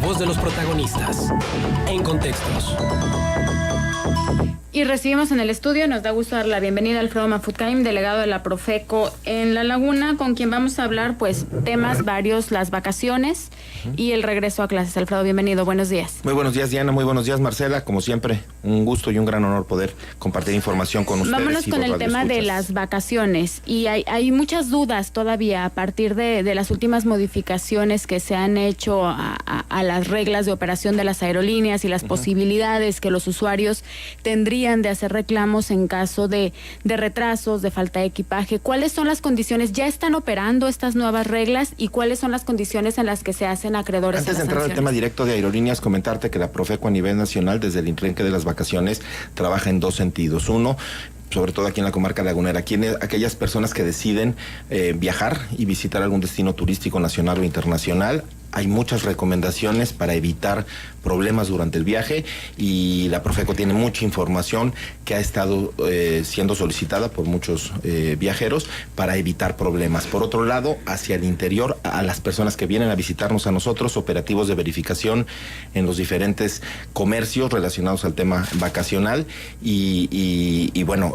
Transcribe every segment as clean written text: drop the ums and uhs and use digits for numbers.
voz de los protagonistas. En Contextos. Y recibimos en el estudio, nos da gusto dar la bienvenida a Alfredo Mafutcaim, delegado de la Profeco en La Laguna, con quien vamos a hablar, pues, temas varios, las vacaciones y el regreso a clases. Alfredo, bienvenido, buenos días. Muy buenos días, Diana, muy buenos días, Marcela. Como siempre, un gusto y un gran honor poder compartir información con ustedes. Vámonos con el tema de las vacaciones. Y hay muchas dudas todavía a partir de las últimas modificaciones que se han hecho a las reglas de operación de las aerolíneas y las posibilidades que los usuarios tendrían de hacer reclamos en caso de retrasos, de falta de equipaje. ¿Cuáles son las condiciones? ¿Ya están operando estas nuevas reglas y cuáles son las condiciones en las que se hacen acreedores a las sanciones? Antes de entrar al tema directo de aerolíneas, comentarte que la Profeco a nivel nacional, desde el arranque de las vacaciones, trabaja en dos sentidos. Uno, sobre todo aquí en la comarca lagunera, aquellas personas que deciden viajar y visitar algún destino turístico nacional o internacional. Hay muchas recomendaciones para evitar problemas durante el viaje y la Profeco tiene mucha información que ha estado siendo solicitada por muchos viajeros para evitar problemas. Por otro lado, hacia el interior, a las personas que vienen a visitarnos a nosotros, operativos de verificación en los diferentes comercios relacionados al tema vacacional y bueno,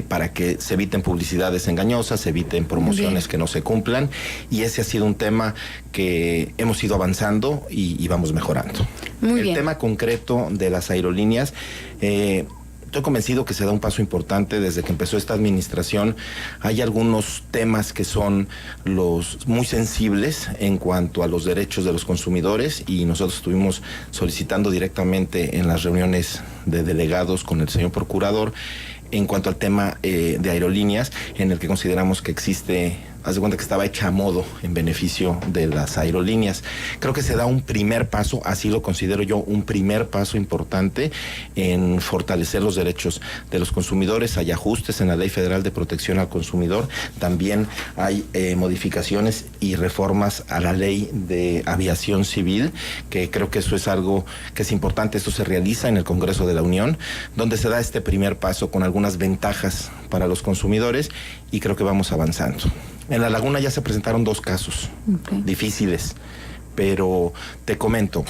para que se eviten publicidades engañosas, se eviten promociones que no se cumplan, y ese ha sido un tema que hemos ido avanzando y vamos mejorando. Muy bien. El tema concreto de las aerolíneas, estoy convencido que se da un paso importante desde que empezó esta administración. Hay algunos temas que son muy sensibles en cuanto a los derechos de los consumidores, y nosotros estuvimos solicitando directamente en las reuniones de delegados con el señor procurador en cuanto al tema de aerolíneas, en el que consideramos que existe, haz de cuenta que estaba hecha a modo en beneficio de las aerolíneas. Creo que se da un primer paso, así lo considero yo, un primer paso importante en fortalecer los derechos de los consumidores. Hay ajustes en la Ley Federal de Protección al Consumidor, también hay modificaciones y reformas a la Ley de Aviación Civil, que creo que eso es algo que es importante. Esto se realiza en el Congreso de la Unión, donde se da este primer paso con algunas ventajas para los consumidores, y creo que vamos avanzando. En La Laguna ya se presentaron dos casos difíciles, pero te comento.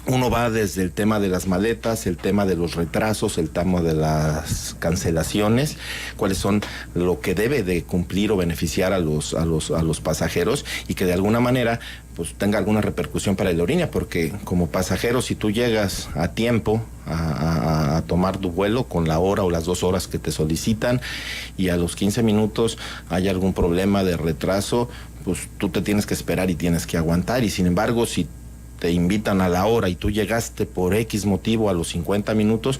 Uno va desde el tema de las maletas, el tema de los retrasos, el tema de las cancelaciones, cuáles son lo que debe de cumplir o beneficiar a los pasajeros, y que de alguna manera pues tenga alguna repercusión para la aerolínea, porque como pasajero, si tú llegas a tiempo a tomar tu vuelo con la hora o las 2 horas que te solicitan, y a los 15 minutos hay algún problema de retraso, pues tú te tienes que esperar y tienes que aguantar. Y sin embargo, si te invitan a la hora y tú llegaste por X motivo a los 50 minutos,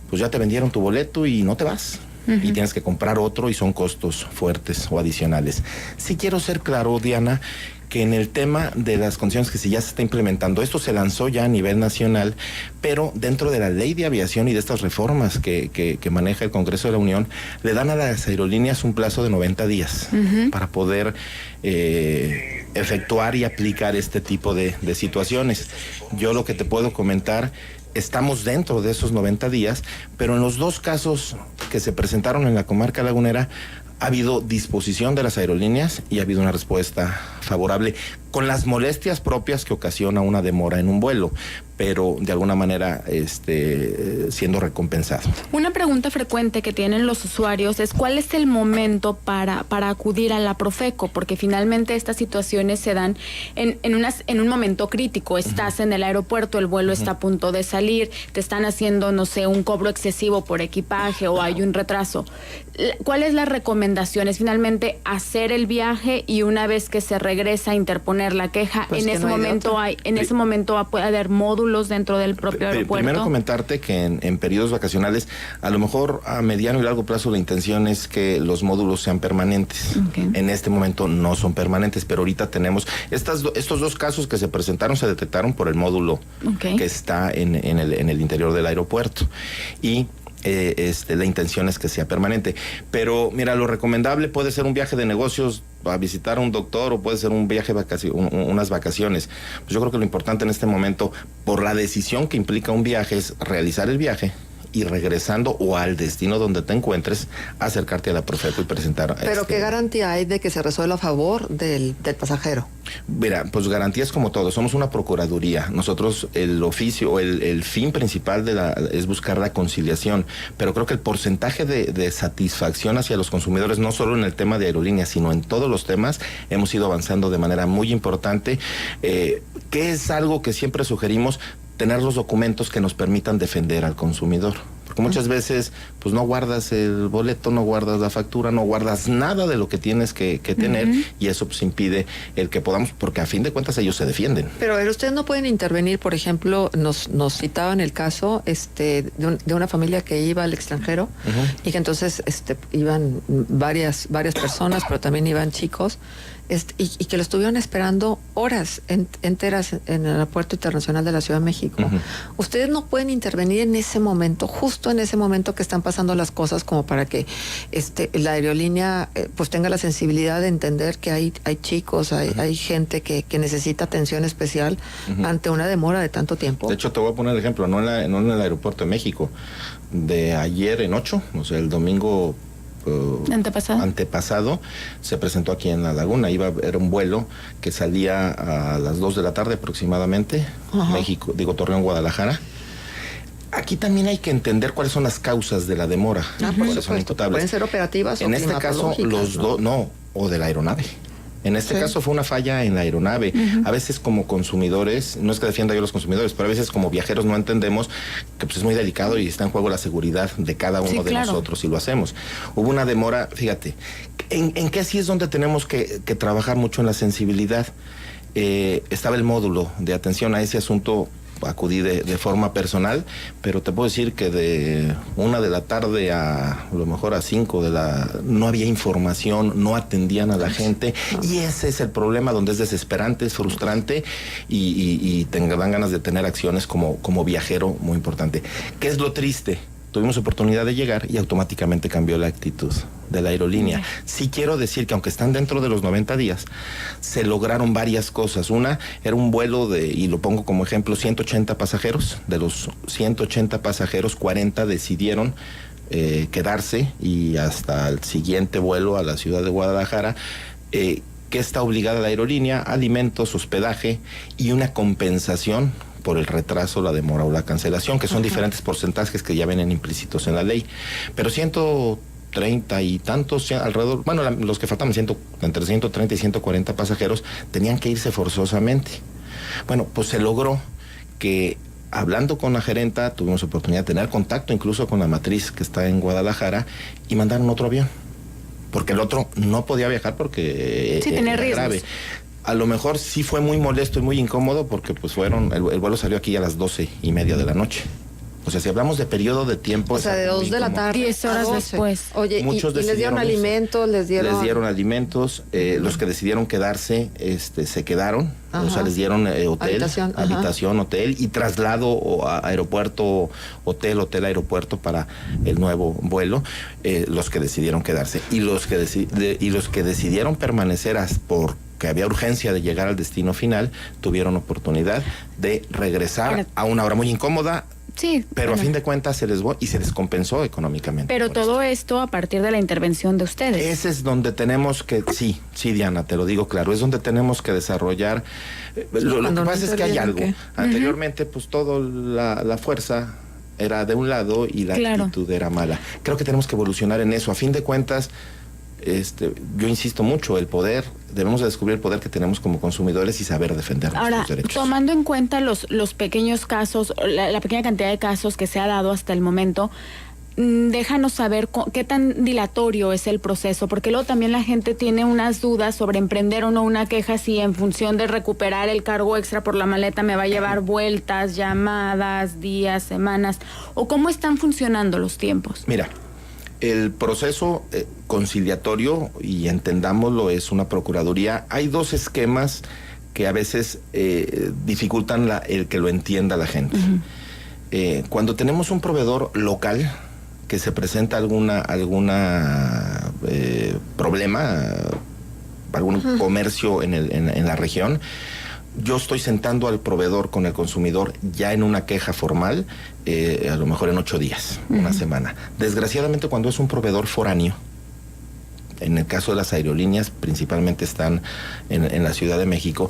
pues ya te vendieron tu boleto y no te vas. Y tienes que comprar otro, y son costos fuertes o adicionales. Sí quiero ser claro, Diana, que en el tema de las condiciones que si ya se está implementando, esto se lanzó ya a nivel nacional, pero dentro de la Ley de Aviación y de estas reformas que maneja el Congreso de la Unión, le dan a las aerolíneas un plazo de 90 días para poder efectuar y aplicar este tipo de situaciones. Yo lo que te puedo comentar, estamos dentro de esos 90 días, pero en los dos casos que se presentaron en la comarca lagunera, ha habido disposición de las aerolíneas y ha habido una respuesta favorable, con las molestias propias que ocasiona una demora en un vuelo, pero de alguna manera siendo recompensado. Una pregunta frecuente que tienen los usuarios es ¿cuál es el momento para acudir a la Profeco? Porque finalmente estas situaciones se dan en un momento crítico. Estás en el aeropuerto, el vuelo está a punto de salir, te están haciendo, no sé, un cobro excesivo por equipaje o hay un retraso. ¿Cuál es la recomendación? ¿Es finalmente hacer el viaje y una vez que se regresa interponer la queja? Pues en ese momento puede haber módulos dentro del propio aeropuerto. Primero comentarte que en periodos vacacionales, a lo mejor a mediano y largo plazo, la intención es que los módulos sean permanentes. En este momento no son permanentes, pero ahorita tenemos estos dos casos que se presentaron, se detectaron por el módulo que está en el interior del aeropuerto, y la intención es que sea permanente. Pero mira, lo recomendable puede ser un viaje de negocios a visitar a un doctor, o puede ser un viaje unas vacaciones. Pues yo creo que lo importante en este momento, por la decisión que implica un viaje, es realizar el viaje y regresando o al destino donde te encuentres, acercarte a la Profeco y presentar. Pero ¿qué garantía hay de que se resuelva a favor del pasajero? Mira, pues garantías como todo. Somos una procuraduría. Nosotros el oficio, el fin principal es buscar la conciliación. Pero creo que el porcentaje de satisfacción hacia los consumidores, no solo en el tema de aerolíneas, sino en todos los temas, hemos ido avanzando de manera muy importante. Que es algo que siempre sugerimos, tener los documentos que nos permitan defender al consumidor. Porque muchas veces, pues no guardas el boleto, no guardas la factura, no guardas nada de lo que tienes que tener, y eso pues impide el que podamos, porque a fin de cuentas ellos se defienden. Pero ustedes no pueden intervenir, por ejemplo, nos citaban el caso de una familia que iba al extranjero y que entonces iban varias personas, pero también iban chicos. Y que lo estuvieron esperando horas enteras en el aeropuerto internacional de la Ciudad de México. Ustedes no pueden intervenir en ese momento, justo en ese momento que están pasando las cosas, como para que la aerolínea pues tenga la sensibilidad de entender que hay chicos, hay gente que necesita atención especial ante una demora de tanto tiempo. De hecho, te voy a poner el ejemplo, no en el aeropuerto de México, de ayer en 8, o sea, el domingo antepasado, se presentó aquí en La Laguna. Era un vuelo que salía a las 2 de la tarde aproximadamente, Torreón, Guadalajara. Aquí también hay que entender cuáles son las causas de la demora. Por supuesto, pueden ser operativas o en este caso, los dos, o de la aeronave. En este caso fue una falla en la aeronave. A veces como consumidores, no es que defienda yo a los consumidores, pero a veces como viajeros no entendemos que pues es muy delicado y está en juego la seguridad de cada uno de nosotros si lo hacemos. Hubo una demora, fíjate, en que así es donde tenemos que trabajar mucho en la sensibilidad. Estaba el módulo de atención a ese asunto, acudí de forma personal, pero te puedo decir que de 1 de la tarde a lo mejor a 5 no había información, no atendían a la gente, y ese es el problema, donde es desesperante, es frustrante y te dan ganas de tener acciones como viajero, muy importante. ¿Qué es lo triste? Tuvimos oportunidad de llegar y automáticamente cambió la actitud de la aerolínea. Sí quiero decir que aunque están dentro de los 90 días, se lograron varias cosas. Una, era un vuelo y lo pongo como ejemplo, 180 pasajeros. De los 180 pasajeros, 40 decidieron quedarse y hasta el siguiente vuelo a la ciudad de Guadalajara. ¿Qué está obligada la aerolínea? Alimentos, hospedaje y una compensación por el retraso, la demora o la cancelación, que son diferentes porcentajes que ya vienen implícitos en la ley. Pero 130 y tantos, alrededor, bueno, los que faltaban, entre 130 y 140 pasajeros, tenían que irse forzosamente. Bueno, pues se logró que, hablando con la gerenta, tuvimos oportunidad de tener contacto incluso con la matriz que está en Guadalajara, y mandaron otro avión, porque el otro no podía viajar porque tenía riesgos. Grave. A lo mejor sí fue muy molesto y muy incómodo porque pues el vuelo salió aquí a las 12:30 de la noche. O sea, si hablamos de periodo de tiempo... O sea, de 2 de la tarde 10 horas después. Oye, muchos y les dieron alimentos, les dieron alimentos, los que decidieron quedarse, se quedaron, o sea, les dieron hotel, habitación, hotel, y traslado a aeropuerto, hotel, aeropuerto para el nuevo vuelo, los que decidieron quedarse. Y los que decidieron permanecer que había urgencia de llegar al destino final, tuvieron oportunidad de regresar a una hora muy incómoda. Sí, pero a fin de cuentas se les compensó económicamente. Pero todo esto a partir de la intervención de ustedes. Ese es donde tenemos que, sí, Diana, te lo digo claro, es donde tenemos que desarrollar. Lo que pasa es que hay algo. Anteriormente, pues la fuerza era de un lado y la actitud era mala. Creo que tenemos que evolucionar en eso. A fin de cuentas, yo insisto mucho, debemos de descubrir el poder que tenemos como consumidores y saber defender nuestros derechos. Ahora, tomando en cuenta los pequeños casos, la pequeña cantidad de casos que se ha dado hasta el momento, déjanos saber qué tan dilatorio es el proceso, porque luego también la gente tiene unas dudas sobre emprender o no una queja, si en función de recuperar el cargo extra por la maleta me va a llevar vueltas, llamadas, días, semanas, o cómo están funcionando los tiempos. Mira, el proceso conciliatorio, y entendámoslo, es una procuraduría. Hay 2 esquemas que a veces dificultan el que lo entienda la gente. Cuando tenemos un proveedor local que se presenta alguna problema, algún comercio en la región, yo estoy sentando al proveedor con el consumidor ya en una queja formal, a lo mejor en 8 días, una semana. Desgraciadamente, cuando es un proveedor foráneo, en el caso de las aerolíneas, principalmente están en la Ciudad de México,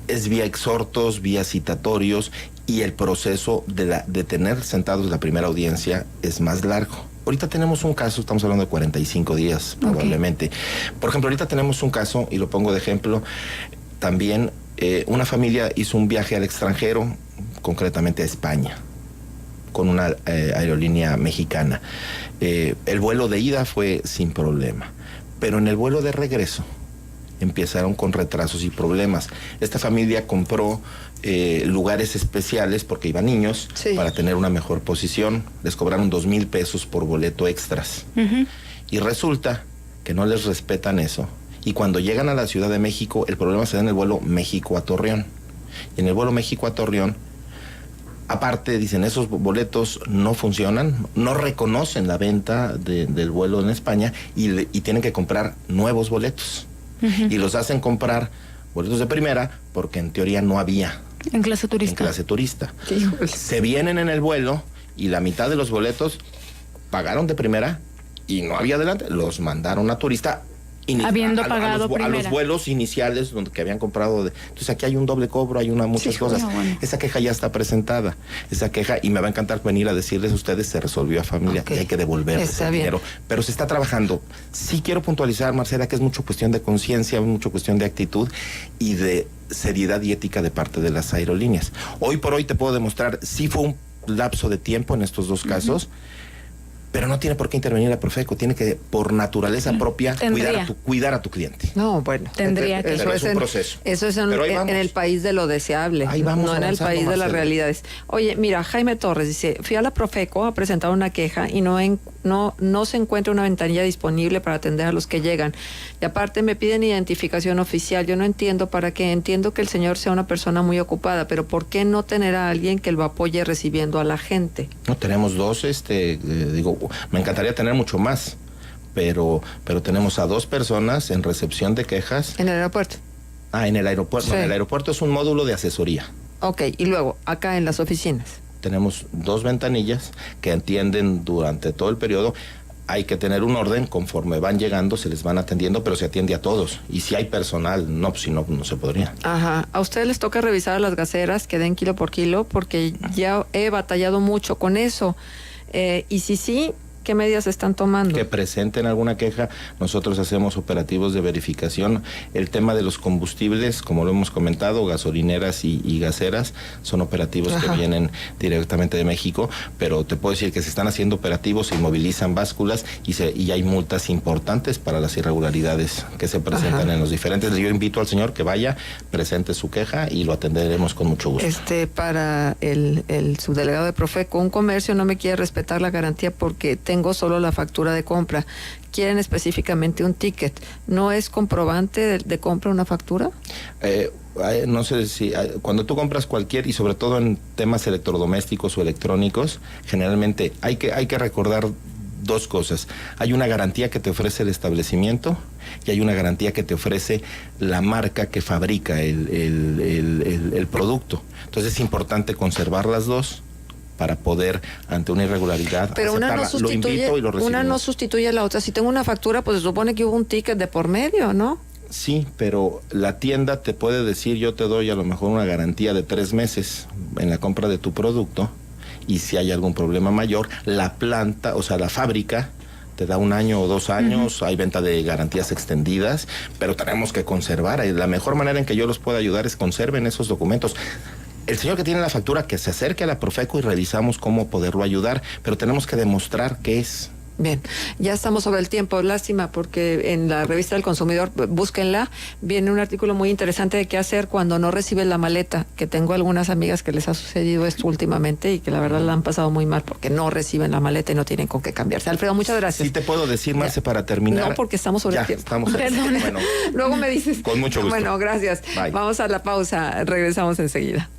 es vía exhortos, vía citatorios, y el proceso de tener sentados la primera audiencia es más largo. Ahorita tenemos un caso, estamos hablando de 45 días probablemente. Por ejemplo, ahorita tenemos un caso, y lo pongo de ejemplo, también una familia hizo un viaje al extranjero, concretamente a España, con una aerolínea mexicana. El vuelo de ida fue sin problema, pero en el vuelo de regreso empezaron con retrasos y problemas. Esta familia compró lugares especiales porque iban niños, para tener una mejor posición. Les cobraron 2,000 pesos por boleto extras. Y resulta que no les respetan eso. Y cuando llegan a la Ciudad de México, el problema se da en el vuelo México a Torreón. Y en el vuelo México a Torreón, aparte, dicen, esos boletos no funcionan, no reconocen la venta del vuelo en España, y tienen que comprar nuevos boletos. Y los hacen comprar boletos de primera porque en teoría no había. En clase turista. En clase turista. Se vienen en el vuelo y la mitad de los boletos pagaron de primera y no había adelante. Los mandaron a turista. Habiendo pagado a los vuelos iniciales que habían comprado. Entonces aquí hay un doble cobro, hay muchas cosas. Bueno. Esa queja ya está presentada. Esa queja, y me va a encantar venir a decirles a ustedes, se resolvió a familia, y hay que devolver ese dinero. Pero se está trabajando. Sí quiero puntualizar, Marcela, que es mucho cuestión de conciencia, mucho cuestión de actitud y de seriedad y ética de parte de las aerolíneas. Hoy por hoy te puedo demostrar, sí fue un lapso de tiempo en estos dos casos, pero no tiene por qué intervenir la Profeco, tiene que, por naturaleza propia, cuidar a tu cliente. No, bueno. Tendría que. Pero es un proceso. Eso es en el país de lo deseable, no en el país de las realidades. Oye, mira, Jaime Torres dice, fui a la Profeco a presentar una queja y no se encuentra una ventanilla disponible para atender a los que llegan. Y aparte me piden identificación oficial. Yo no entiendo para qué. Entiendo que el señor sea una persona muy ocupada, pero ¿por qué no tener a alguien que lo apoye recibiendo a la gente? No, tenemos dos, me encantaría tener mucho más, pero tenemos a 2 personas en recepción de quejas. ¿En el aeropuerto? En el aeropuerto. Sí. En el aeropuerto es un módulo de asesoría. Ok, y luego, acá en las oficinas. Tenemos 2 ventanillas que atienden durante todo el periodo. Hay que tener un orden, conforme van llegando se les van atendiendo, pero se atiende a todos. Y si hay personal, pues si no, no se podría. Ajá. A ustedes les toca revisar a las gaseras que den kilo por kilo, porque ya he batallado mucho con eso. Y si sí, ¿qué medidas están tomando? Que presenten alguna queja. Nosotros hacemos operativos de verificación. El tema de los combustibles, como lo hemos comentado, gasolineras y gaseras, son operativos que vienen directamente de México, pero te puedo decir que se están haciendo operativos, se inmovilizan básculas y hay multas importantes para las irregularidades que se presentan en los diferentes. Yo invito al señor que vaya, presente su queja y lo atenderemos con mucho gusto. Para el subdelegado de Profeco, un comercio no me quiere respetar la garantía porque tengo solo la factura de compra. Quieren específicamente un ticket. ¿No es comprobante de compra una factura? No sé si cuando tú compras cualquier, y sobre todo en temas electrodomésticos o electrónicos, generalmente hay que recordar 2 cosas. Hay una garantía que te ofrece el establecimiento y hay una garantía que te ofrece la marca que fabrica el producto. Entonces es importante conservar las 2 para poder, ante una irregularidad, pero una no sustituye, lo invito y lo recibimos. Una no sustituye a la otra. Si tengo una factura, pues se supone que hubo un ticket de por medio, ¿no? Sí, pero la tienda te puede decir, yo te doy a lo mejor una garantía de 3 meses en la compra de tu producto, y si hay algún problema mayor, la planta, o sea, la fábrica, te da 1 año o 2 años, hay venta de garantías extendidas, pero tenemos que conservar. La mejor manera en que yo los pueda ayudar es conserven esos documentos. El señor que tiene la factura, que se acerque a la Profeco y revisamos cómo poderlo ayudar, pero tenemos que demostrar que es. Bien, ya estamos sobre el tiempo. Lástima, porque en la revista del Consumidor, búsquenla, viene un artículo muy interesante de qué hacer cuando no reciben la maleta, que tengo algunas amigas que les ha sucedido esto últimamente y que la verdad la han pasado muy mal porque no reciben la maleta y no tienen con qué cambiarse. Alfredo, muchas gracias. Sí te puedo decir, Marce, para terminar. No, porque estamos sobre el tiempo. Estamos Bueno, luego me dices. Con mucho gusto. Bueno, gracias. Bye. Vamos a la pausa, regresamos enseguida.